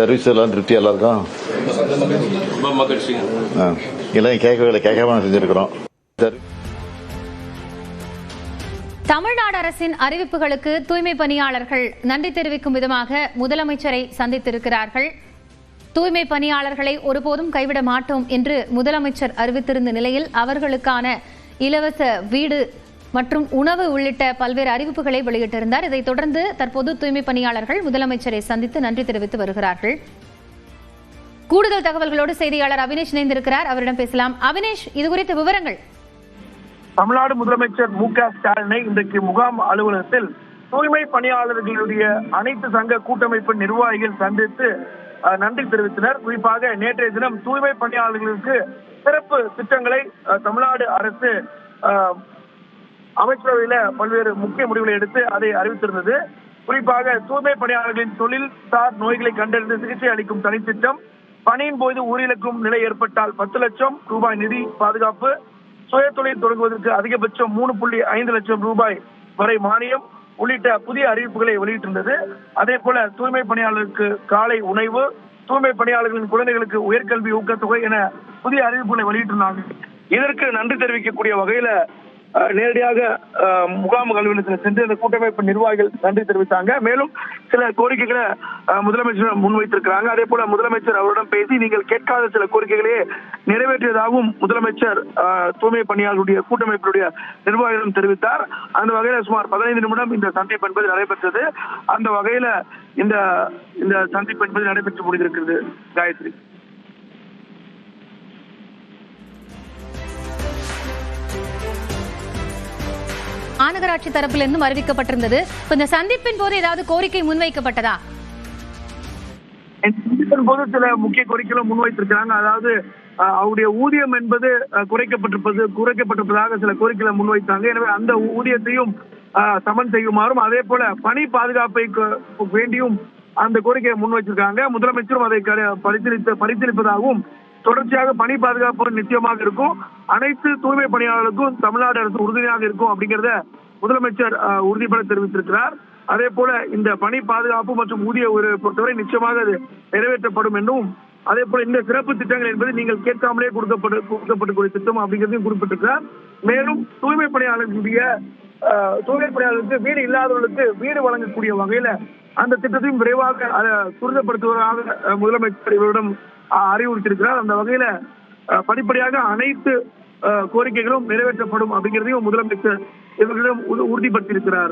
Service எல்லாம் திருப்தியா எல்லாருக்கும் எல்லாம் கேட்காம செஞ்சிருக்கிறோம். தமிழ்நாடு அரசின் அறிவிப்புகளுக்கு தூய்மை பணியாளர்கள் நன்றி தெரிவிக்கும் விதமாக முதலமைச்சரை சந்தித்திருக்கிறார்கள். தூய்மை பணியாளர்களை ஒருபோதும் கைவிட மாட்டோம் என்று முதலமைச்சர் அறிவித்திருந்த நிலையில் அவர்களுக்கான இலவச வீடு மற்றும் உணவு உள்ளிட்ட பல்வேறு அறிவிப்புகளை வெளியிட்டிருந்தார். இதைத் தொடர்ந்து தற்போது தூய்மை பணியாளர்கள் முதலமைச்சரை சந்தித்து நன்றி தெரிவித்து வருகிறார்கள். கூடுதல் தகவல்களோடு செய்தியாளர் அவினேஷ் இணைந்திருக்கிறார். அவரிடம் பேசலாம். அவினேஷ், இதுகுறித்த விவரங்கள். தமிழ்நாடு முதலமைச்சர் மு.க.ஸ்டாலினை இன்றைக்கு முகாம் அலுவலகத்தில் தூய்மை பணியாளர்களுடைய அனைத்து சங்க கூட்டமைப்பு நிர்வாகிகள் சந்தித்து நன்றி தெரிவித்தனர். குறிப்பாக நேற்றைய தினம் தூய்மை பணியாளர்களுக்கு சிறப்பு திட்டங்களை தமிழ்நாடு அரசு அமைச்சரவையில பல்வேறு முக்கிய முடிவுகளை எடுத்து அதை அறிவித்திருந்தது. குறிப்பாக தூய்மை பணியாளர்களின் தொழில் சார் நோய்களை கண்டறிந்து சிகிச்சை அளிக்கும் தனித்திட்டம், பணியின் போது உயிரிழக்கும் நிலை ஏற்பட்டால் 10 லட்சம் ரூபாய் நிதி பாதுகாப்பு, சுய தொழில் தொடங்குவதற்கு அதிகபட்சம் 3.5 லட்சம் ரூபாய் வரை மானியம் உள்ளிட்ட புதிய அறிவிப்புகளை வெளியிட்டிருந்தது. அதே போல தூய்மை பணியாளர்களுக்கு காலை உணவு, தூய்மை பணியாளர்களின் குழந்தைகளுக்கு உயர்கல்வி ஊக்கத்தொகை என புதிய அறிவிப்புகளை வெளியிட்டிருந்தாங்க. இதற்கு நன்றி தெரிவிக்கக்கூடிய வகையில நேரடியாக முகாம் அலுவலகத்தில் சென்று அந்த கூட்டமைப்பு நிர்வாகிகள் நன்றி தெரிவித்தாங்க. மேலும் சில கோரிக்கைகளை முதலமைச்சர் முன்வைத்திருக்கிறாங்க. அதே போல முதலமைச்சர் அவரிடம் பேசி நீங்கள் கேட்காத சில கோரிக்கைகளையே நிறைவேற்றியதாகவும் முதலமைச்சர் தூய்மை பணியாளர்களுடைய கூட்டமைப்புடைய நிர்வாகிகளிடம் தெரிவித்தார். அந்த வகையில சுமார் 15 நிமிடம் இந்த சந்திப்பு என்பது நடைபெற்றது. அந்த வகையில இந்த சந்திப்பு என்பது நடைபெற்று முடிந்திருக்கிறது. காயத்ரி. மாநகராட்சி தரப்பிலிருந்தும் அறிவிக்கப்பட்டிருந்தது. இந்த சந்திப்பின் போது ஏதாவது கோரிக்கை முன்வைக்கப்பட்டதா? போது சில முக்கிய கோரிக்கைகளை முன்வைத்திருக்கிறாங்க. அதாவது அவருடைய ஊதியம் என்பது குறைக்கப்பட்டிருப்பதாக சில கோரிக்கைகளை முன்வைத்தாங்க. எனவே அந்த ஊதியத்தையும் சமன் செய்யுமாறும், அதே போல பணி பாதுகாப்பை வேண்டியும் அந்த கோரிக்கையை முன்வைச்சிருக்காங்க. முதலமைச்சரும் அதை பரிசீலிப்பதாகவும், தொடர்ச்சியாக பணி பாதுகாப்பு நிச்சயமாக இருக்கும், அனைத்து தூய்மை பணியாளர்களுக்கும் தமிழ்நாடு அரசு உறுதுணையாக இருக்கும் அப்படிங்கிறத முதலமைச்சர் உறுதிபட தெரிவித்திருக்கிறார். அதே போல இந்த பணி பாதுகாப்பு மற்றும் ஊதிய பொறுத்தவரை நிச்சயமாக அது நிறைவேற்றப்படும் என்றும், அதே போல இந்த சிறப்பு திட்டங்கள் என்பது நீங்கள் கேட்காமலே கொடுக்கப்படக்கூடிய திட்டம் அப்படிங்கிறதையும் குறிப்பிட்டிருக்கிறார். மேலும் தூய்மை பணியாளர்களுக்கு வீடு இல்லாதவர்களுக்கு வீடு வழங்கக்கூடிய வகையில அந்த திட்டத்தையும் விரைவாக துரிதப்படுத்துவதாக முதலமைச்சர் இவரிடம் அறிவுறுத்தியிருக்கிறார். அந்த வகையில படிப்படியாக அனைத்து கோரிக்கைகளும் நிறைவேற்றப்படும் அப்படிங்கிறதையும் முதலமைச்சர் இவர்களிடம் உறுதிப்படுத்தியிருக்கிறார்.